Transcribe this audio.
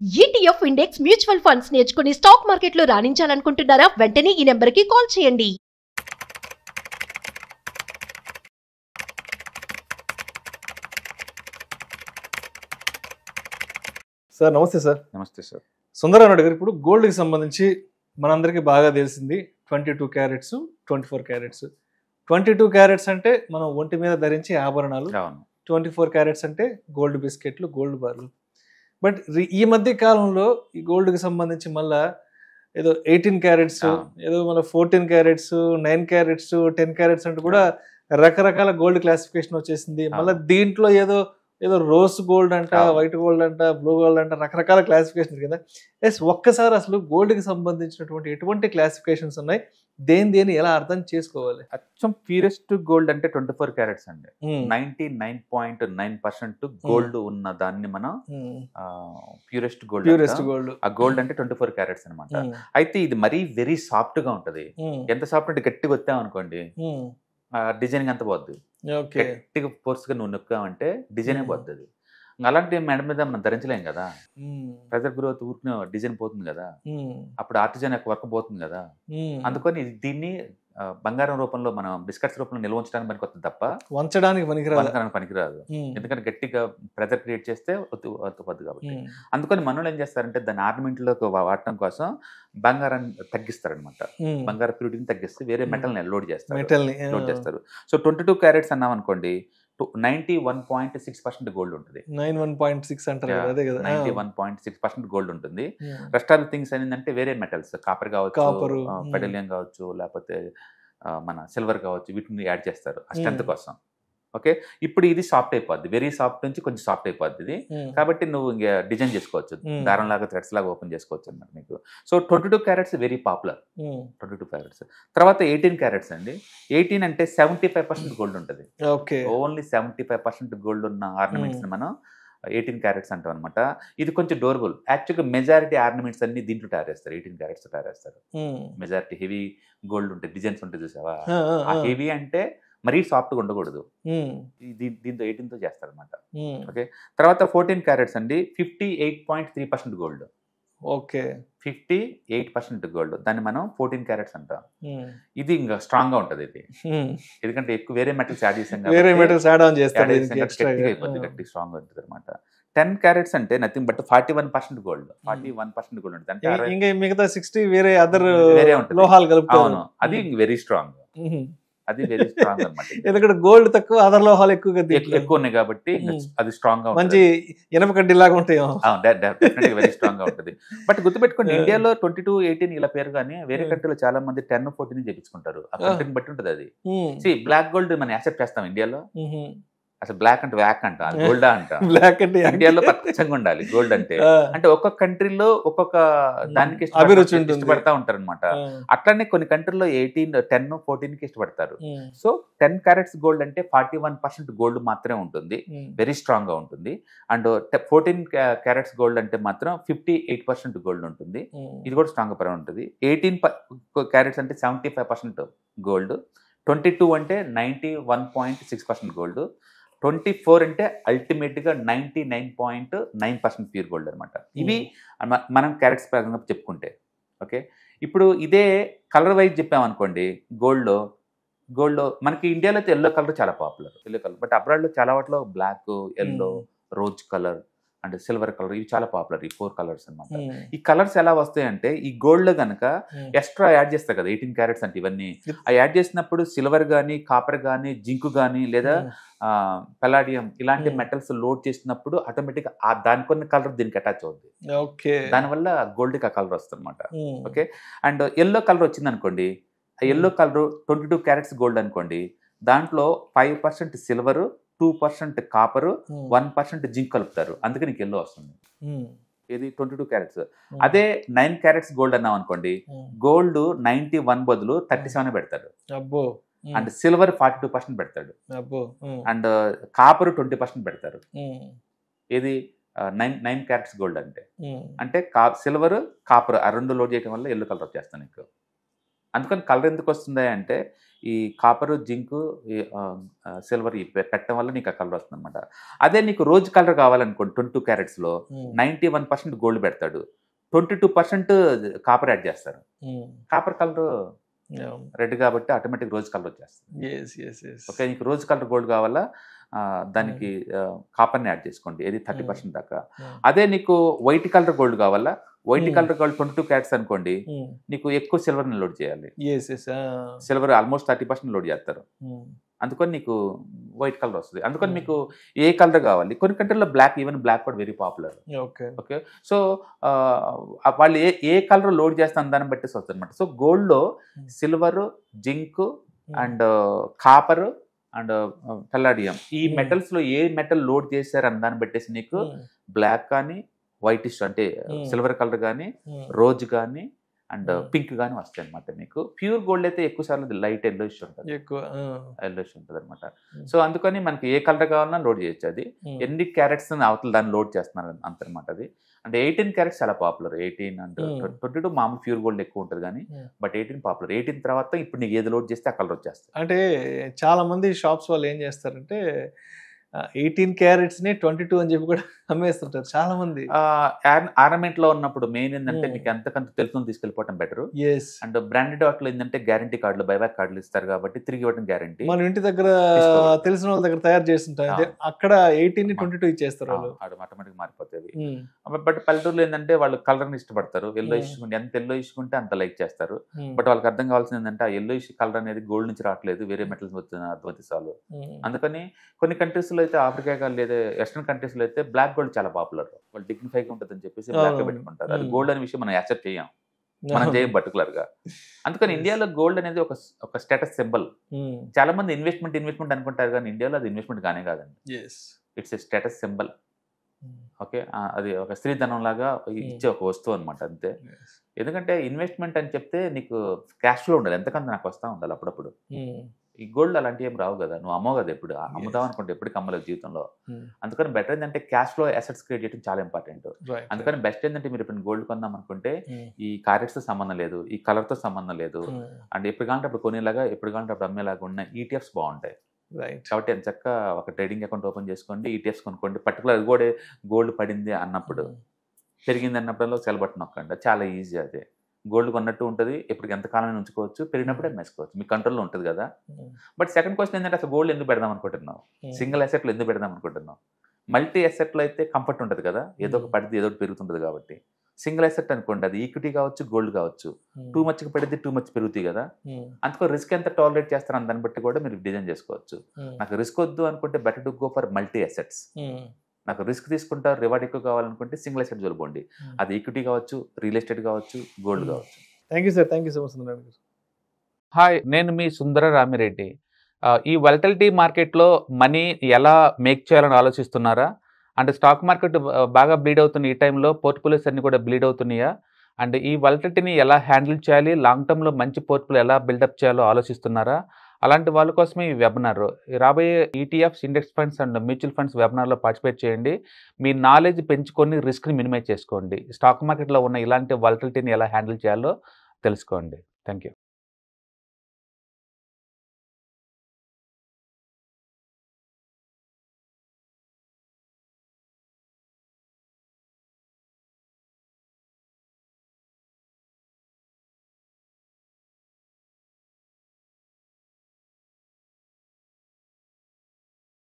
ETF index mutual funds నేర్చుకుని stock మార్కెట్లో రాణించాలనుకుంటున్నారా? వెంటనే ఈ నెంబర్కి కాల్ చేయండి. సార్ నమస్తే సార్. నమస్తే సార్. సుందరరావు గారు, ఇప్పుడు గోల్డ్కి సంబంధించి మనందరికీ బాగా తెలిసింది 22 క్యారెట్స్, 24 క్యారెట్స్. 22 క్యారెట్స్ అంటే మనం ఒంటి మీద ధరించే ఆభరణాలు, 24 క్యారెట్స్ అంటే గోల్డ్ బిస్కెట్లు, గోల్డ్ బార్లు. బట్ ఈ మధ్య కాలంలో ఈ గోల్డ్కి సంబంధించి మళ్ళా ఏదో 18 క్యారెట్స్, ఏదో మళ్ళీ 14 క్యారెట్స్, 9 క్యారెట్స్, 10 క్యారెట్స్ అంటే కూడా రకరకాల గోల్డ్ క్లాసిఫికేషన్ వచ్చేసింది. మళ్ళీ దీంట్లో ఏదో రోజ్ గోల్డ్ అంట, వైట్ గోల్డ్ అంట, బ్లూ గోల్డ్ అంట, రకరకాల క్లాసిఫికేషన్స్ కదా. ఒక్కసారి అసలు గోల్డ్కి సంబంధించినటువంటి ఎటువంటి క్లాసిఫికేషన్స్ ఉన్నాయి, దేని ఎలా అర్థం చేసుకోవాలి? అచ్చం ప్యూరెస్ట్ గోల్డ్ అంటే 24 క్యారెట్స్ అండి. 99.9% గోల్డ్ ఉన్న దాన్ని మనం ప్యూరెస్ట్ గోల్డ్. ఆ గోల్డ్ అంటే 24 క్యారెట్స్ అనమాట. అయితే ఇది మరీ వెరీ సాఫ్ట్ గా ఉంటది. ఎంత సాఫ్ట్ అంటే గట్టిగా వచ్చాం అనుకోండి, డిజైనింగ్ అంత పోద్ది. గట్టిగా ఫోర్స్ గా నువ్వు నొక్కావంటే డిజైన్ పోతుంది. అలాంటి మెడ మీద మనం ధరించలేం కదా. ప్రెజర్ గ్రోత్ ఊరిన డిజైన్ పోతుంది కదా, అప్పుడు ఆర్టిజన్ యొక్క వర్క్ పోతుంది కదా. అందుకని దీన్ని బంగారం రూపంలో మనం బిస్కెట్స్ రూపంలో నిల్వ ఉంచడానికి పనికొస్తుంది తప్ప వంచడానికి పనికిరాదు. ఎందుకంటే గట్టిగా ప్రెజర్ క్రియేట్ చేస్తే ఒత్తుపోద్దు కాబట్టి. అందుకని మనోళ్ళు ఏం చేస్తారంటే దాన్ని ఆర్నమెంట్ లోకి వాడటం కోసం బంగారాన్ని తగ్గిస్తారనమాట. బంగారం ప్యూరిటీని తగ్గిస్తే వేరే మెటల్ ని లోడ్ చేస్తారు. సో 22 క్యారెట్స్ అన్నాం అనుకోండి, 91.6% గోల్డ్ ఉంటుంది. 91.6% గోల్డ్ ఉంటుంది. రెస్ట్ ఆఫ్ థింగ్స్ ఏంటంటే వేరే మెటల్స్, కాపర్ కావచ్చు, పెడలియం కావచ్చు, లేకపోతే మన సిల్వర్ కావచ్చు, వీటిని యాడ్ చేస్తారు ఆ స్ట్రెంత్ కోసం. ఓకే, ఇప్పుడు ఇది సాఫ్ట్ అయిపోద్ది, వెరీ సాఫ్ట్ నుంచి కొంచెం సాఫ్ట్ అయిపోద్ది ఇది. కాబట్టి నువ్వు ఇంకా డిజైన్ చేసుకోవచ్చు, దారం లాగా థ్రెడ్స్ లాగా ఓపెన్ చేసుకోవచ్చు అన్నమాట నీకు. So 22 carats very popular. 22 carats తర్వాత 18 క్యారెట్స్ అండి. 18 అంటే 75% గోల్డ్ ఉంటుంది. ఓన్లీ 75% గోల్డ్ ఉన్న ఆర్నమెంట్స్ ని మనం 18 క్యారెట్స్ అంటాం అనమాట. ఇది కొంచెం డోరబుల్. యాక్చువల్గా మెజారిటీ ఆర్నమెంట్స్ అన్ని దీంట్లో తయారేస్తారు, 18 క్యారెట్స్ తయారేస్తారు. మెజారిటీ హెవీ గోల్డ్ ఉంటాయి, డిజైన్స్ ఉంటాయి చూసావా. ఆ హెవీ అంటే మరీ సాఫ్ట్ గా ఉండకూడదు, దీంతో 18తో చేస్తారు అనమాట. ఓకే, తర్వాత 14 క్యారెట్స్ అండి. 58.3% గోల్డ్. 58% గోల్డ్, దాన్ని మనం 14 క్యారెట్స్ అంటాం. ఇది ఇంకా స్ట్రాంగ్ గా ఉంటది ఇది, ఎందుకంటే ఎక్కువ వేరే మెటల్స్ యాడ్ చేసాం, గట్టి స్ట్రాంగ్ గా ఉంటుంది అనమాట. 10 క్యారెట్స్ అంటే నథింగ్ బట్ 41% గోల్డ్. 41% గోల్డ్ ఉంటుంది అంటే మిగతా 60 వేరే ఉంటుంది. అవును, అది వెరీ స్ట్రాంగ్. అది వెరీ స్ట్రాంగ్ అనమాట. ఎందుకంటే గోల్డ్ తక్కువ, అదర్ లోహాలు ఎక్కువ ఉన్నాయి కాబట్టి అది స్ట్రాంగ్ గా మంచి ఇనప కడ్డీ లాగా ఉంటాయి. వెరీ స్ట్రాంగ్ గా ఉంటుంది. బట్ గుర్తుపెట్టుకోండి, ఇండియాలో 22, 18 ఇలా పేరు కానీ వేరే కంట్రీలో చాలా మంది 10, 14 చేపించుకుంటారు. ఆ కంట్రీని బట్టి ఉంటుంది అది. బ్లాక్ గోల్డ్ మనం యాక్సెప్ట్ చేస్తాం ఇండియాలో. అసలు బ్లాక్ అంటే వ్యాక్ అంట, గోల్డా అంట. బ్లాక్ అంటే ఇండియాలో పచ్చంగా ఉండాలి గోల్డ్ అంటే. అంటే ఒక్కొక్క కంట్రీలో ఒక్కొక్క దానికి ఇష్టపడతా ఉంటారు అనమాట. అట్లానే కొన్ని కంట్రీలో 18, 10, 14 ఇష్టపడతారు. సో 10 క్యారెట్స్ గోల్డ్ అంటే 41% గోల్డ్ మాత్రమే ఉంటుంది, వెరీ స్ట్రాంగ్ గా ఉంటుంది. అండ్ 14 క్యారెట్స్ గోల్డ్ అంటే మాత్రం 58% గోల్డ్ ఉంటుంది, ఇది కూడా స్ట్రాంగ్ గా ఉంటుంది. 18 క్యారెట్స్ అంటే 75% గోల్డ్. 22 అంటే 91.6% గోల్డ్. 24 అంటే అల్టిమేట్ గా 99.9% ప్యూర్ గోల్డ్ అనమాట. ఇవి మనం క్యారెట్స్ ప్రకారంగా చెప్పుకుంటే. ఓకే, ఇప్పుడు ఇదే కలర్ వైజ్ చెప్పామనుకోండి, గోల్డ్ మనకి ఇండియాలో అయితే ఎల్లో కలర్ చాలా popular, yellow colour. But abroad లో చాలా వాటిలో black, yellow, rose colour and silver colour, ఇవి చాలా పాపులర్, ఈ 4 కలర్స్ అనమాట. ఈ కలర్స్ ఎలా వస్తాయంటే, ఈ గోల్డ్ లో కనుక ఎక్స్ట్రా యాడ్ చేస్తారు కదా 18 క్యారెట్స్ అంటే ఇవన్నీ, ఆ యాడ్ చేసినప్పుడు సిల్వర్ గానీ, కాపర్ గానీ, జింక్ గానీ, లేదా పెలాడియం ఇలాంటి మెటల్స్ లోడ్ చేసినప్పుడు ఆటోమేటిక్ దానికి కలర్ దీనికి అటాచ్ అవుతుంది. దానివల్ల గోల్డ్ కి ఆ కలర్ వస్తుంది అనమాట. ఓకే, అండ్ ఎల్లో కలర్ వచ్చింది అనుకోండి, ఆ ఎల్లో కలర్ 22 క్యారెట్స్ గోల్డ్ అనుకోండి, దాంట్లో 5% సిల్వర్, 2% కాపర్, 1% జింక్ కలుపుతారు, అందుకే నీకు ఎల్లో వస్తుంది. ఇది 22 క్యారెట్స్. అదే 9 క్యారెట్స్ గోల్డ్ అన్నాం అనుకోండి, గోల్డ్ 91 బదులు 37 పెడతాడు, అండ్ సిల్వర్ 42% పెడతాడు, అండ్ కాపర్ 20% పెడతారు. ఇది 9 క్యారెట్స్ గోల్డ్ అంటే సిల్వర్, కాపర్ ఆ రెండు లోడ్ చేయడం వల్ల ఎల్లో కలర్ వచ్చేస్తాను నీకు. అందుకని కలర్ ఎందుకు వస్తుంది అంటే ఈ కాపరు, జింకు, సిల్వర్ ఈ పెట్టడం వల్ల నీకు ఆ కలర్ వస్తుంది అనమాట. అదే నీకు రోజ్ కలర్ కావాలనుకోండి 22 క్యారెట్స్లో 91% గోల్డ్ పెడతాడు, 22% కాపర్ యాడ్ చేస్తారు. కాపర్ కలర్ రెడ్ కాబట్టి ఆటోమేటిక్ రోజ్ కలర్ వచ్చేస్తుంది. ఓకే, నీకు రోజ్ కలర్ గోల్డ్ కావాలా, దానికి కాపర్ని యాడ్ చేసుకోండి, ఏది 30% దాకా. అదే నీకు వైట్ కలర్ గోల్డ్ కావాలా, వైట్ కలర్ గోల్డ్ 22 క్యారెట్స్ అనుకోండి, నీకు ఎక్కువ సిల్వర్ని లోడ్ చేయాలి. సిల్వర్ ఆల్మోస్ట్ 30% లోడ్ చేస్తారు, అందుకని నీకు వైట్ కలర్ వస్తుంది. అందుకని మీకు ఏ కలర్ కావాలి, కొన్ని కంట్రీలో బ్లాక్, ఈవెన్ బ్లాక్ కూడా వెరీ పాపులర్. ఓకే, సో వాళ్ళు ఏ కలర్ లోడ్ చేస్తాను దాన్ని బట్టి వస్తుంది అనమాట. సో గోల్డ్లో silver, zinc and copper and Palladium, ఈ మెటల్స్లో ఏ మెటల్ లోడ్ చేశారు అని దాన్ని పెట్టేసి నీకు బ్లాక్ కానీ వైటిష్ అంటే సిల్వర్ కలర్ కానీ రోజ్ కానీ అండ్ పింక్ గానీ వస్తాయి అనమాట. మీకు ప్యూర్ గోల్డ్ అయితే ఎక్కువ సార్లు లైట్ ఎల్లోయిష్ ఉంటుంది, ఎల్లోయిష్ ఉంటుంది అనమాట. సో అందుకని మనకి ఏ కలర్ కావాలన్నా లోడ్ చేయొచ్చు. అది ఎన్ని క్యారెట్స్ అవతల దాన్ని లోడ్ చేస్తున్నారు అంతనమాట. అది అంటే 18 క్యారెట్స్ చాలా పాపులర్. 18 అండ్ 22 మామూలు ప్యూర్ గోల్డ్ ఎక్కువ ఉంటుంది కానీ, బట్ 18 పాపులర్. 18 తర్వాత ఇప్పుడు నీకు ఏది లోడ్ చేస్తే ఆ కలర్ వచ్చేస్తుంది. అంటే చాలా మంది షాప్స్ వాళ్ళు ఏం చేస్తారంటే 18 క్యారెట్స్ని 22 అని చెప్పి కూడా అమ్మేస్తుంటారు చాలా మంది. ఆర్నమెంట్ లో ఉన్నప్పుడు మెయిన్ ఏంటంటే మీకు ఎంతకంత తెలుసుకొని తీసుకెళ్ళిపోవడం బెటర్. అండ్ బ్రాండెడ్ వాటిలో ఏంటంటే గ్యారంటీ కార్డులు, బైబ్యాక్ కార్డులు ఇస్తారు కాబట్టి తిరిగి ఇవ్వడం గ్యారంటీ. మన ఇంటి దగ్గర తెలిసిన వాళ్ళ దగ్గర తయారు చేస్తుంటారు, అక్కడ 18 22 ఇచ్చేస్తారు వాళ్ళు, ఆటోమేటిక్ మారిపోతుంది. బట్ పల్లెటూరులో ఏంటంటే వాళ్ళు కలర్ ని ఇష్టపడతారు. ఎల్లో ఇష్కుంటే ఎంత ఎల్లో ఇష్కుంటే అంత లైక్ చేస్తారు. బట్ వాళ్ళకి అర్థం కావాల్సింది ఏంటంటే ఆ ఎల్లో ఇష్ కలర్ అనేది గోల్డ్ నుంచి రావట్లేదు, వేరే మెటల్స్ వచ్చిన అర్థమతిసాలు. అందుకని కొన్ని కంట్రీస్ లో అయితే, ఆఫ్రికా లేదా వెస్టర్న్ కంట్రీస్ లో అయితే బ్లాక్ గోల్డ్ చాలా పాపులర్. వాళ్ళు డిగ్నిఫైగా ఉంటుందని చెప్పేసి బ్లాక్ పెట్టుకుంటారు. అది గోల్డ్ అనే విషయం మనం యాక్సెప్ట్ చేయం, మనం చేయం పర్టికులర్ గా. అందుకని ఇండియాలో గోల్డ్ అనేది ఒక స్టేటస్ సింబల్. చాలా మంది ఇన్వెస్ట్మెంట్ అనుకుంటారు కానీ ఇండియాలో అది ఇన్వెస్ట్మెంట్ కానే కాదండి, it's a status symbol. Okay, అది ఒక స్త్రీధనం లాగా ఇచ్చే ఒక వస్తువు అనమాట, అంతే. ఎందుకంటే ఇన్వెస్ట్మెంట్ అని చెప్తే నీకు క్యాష్ ఫ్లో ఉండదు, ఎంతకంత నాకు వస్తూ ఉండాలి అప్పుడప్పుడు. ఈ గోల్డ్ అలాంటివి ఏం రావు కదా, నువ్వు అమ్మవు కదా, ఎప్పుడు అమ్ముదాం అనుకుంటే ఎప్పటికి అమ్మలేదు జీవితంలో. అందుకని బెటర్ ఏంటంటే క్యాష్ ఫ్లో అసెట్స్ క్రియేట్ చేయడం చాలా ఇంపార్టెంట్. అందుకని బెస్ట్ ఏంటంటే మీరు ఇప్పుడు గోల్డ్ కొందాం అనుకుంటే ఈ కార్యట్స్ తో సంబంధం లేదు, ఈ కలర్ తో సంబంధం లేదు, అండ్ ఎప్పుడు కావాలంటే అప్పుడు కొనేలాగా, ఎప్పుడు కావాలంటే అప్పుడు అమ్మేలాగా ఉన్న ఈటీఎఫ్స్ బాగుంటాయి. కాబట్టి ఎంత చక్కగా ఒక ట్రేడింగ్ అకౌంట్ ఓపెన్ చేసుకోండి, ఈటీఎఫ్స్ కొనుక్కోండి. పర్టికులర్ కూడా గోల్డ్ పడింది అన్నప్పుడు, పెరిగింది అన్నప్పుడు సెల్ బటన్ నొక్కండి, చాలా ఈజీ. అదే గోల్డ్ కొన్నట్టు ఉంటుంది, ఎప్పటికి ఎంతకాలం ఉంచుకోవచ్చు, పెరిగినప్పుడే అమ్మేసుకోవచ్చు, మీ కంట్రోల్లో ఉంటుంది కదా. బట్ సెకండ్ క్వశ్చన్ ఏంటంటే అసలు గోల్డ్ ఎందుకు పెడదాం అనుకుంటున్నావు, సింగిల్ అసెట్లో ఎందుకు పెడదాం అనుకుంటున్నావు. మల్టీ అసెట్లో అయితే కంఫర్ట్ ఉంటుంది కదా, ఏదో ఒక పడితే ఏదో ఒకటి పెరుగుతుంటుంది కాబట్టి. సింగిల్ అసెట్ అనుకోండి, అది ఈక్విటీ కావచ్చు, గోల్డ్ కావచ్చు, టూ మచ్కి పడితే టూ మచ్ పెరుగుతాయి కదా. అందుకో రిస్క్ ఎంత టాలరేట్ చేస్తారని దాన్ని బట్టి కూడా మీరు డిజైన్ చేసుకోవచ్చు. నాకు రిస్క్ వద్దు అనుకుంటే better to go for multi assets. నాకు రిస్క్ తీసుకుంటారు, రివార్డ్ ఎక్కువ కావాలనుకుంటే సింగిల్ అసెట్ చూడండి, అది ఈక్విటీ కావచ్చు, రియల్ ఎస్టేట్ కావచ్చు, గోల్డ్ కావచ్చు. Thank you sir, thank you so much Sundara గారు. హాయ్, నేను మీ సుందర రామిరెడ్డి. ఈ వాలటిలిటీ మార్కెట్లో మనీ ఎలా మేక్ చేయాలని ఆలోచిస్తున్నారా? అంటే స్టాక్ మార్కెట్ బాగా బ్లీడ్ అవుతున్న ఈ టైంలో పోర్ట్ఫోలియోస్ అన్ని కూడా బ్లీడ్ అవుతున్నాయా? అండ్ ఈ వాలటిలిటీని ఎలా హ్యాండిల్ చేయాలి, లాంగ్ టర్మ్లో మంచి పోర్ట్ఫోలియో ఎలా బిల్డప్ చేయాలో ఆలోచిస్తున్నారా? అలాంటి వాళ్ళ కోసమే ఈ వెబినార్. రాబోయే ETFs, index funds and mutual funds వెబినార్లో పార్టిసిపేట్ చేయండి. మీ నాలెడ్జ్ పెంచుకొని రిస్క్ని మినిమైజ్ చేసుకోండి. స్టాక్ మార్కెట్లో ఉన్న ఇలాంటి వాలటిలిటీని ఎలా హ్యాండిల్ చేయాలో తెలుసుకోండి. Thank you.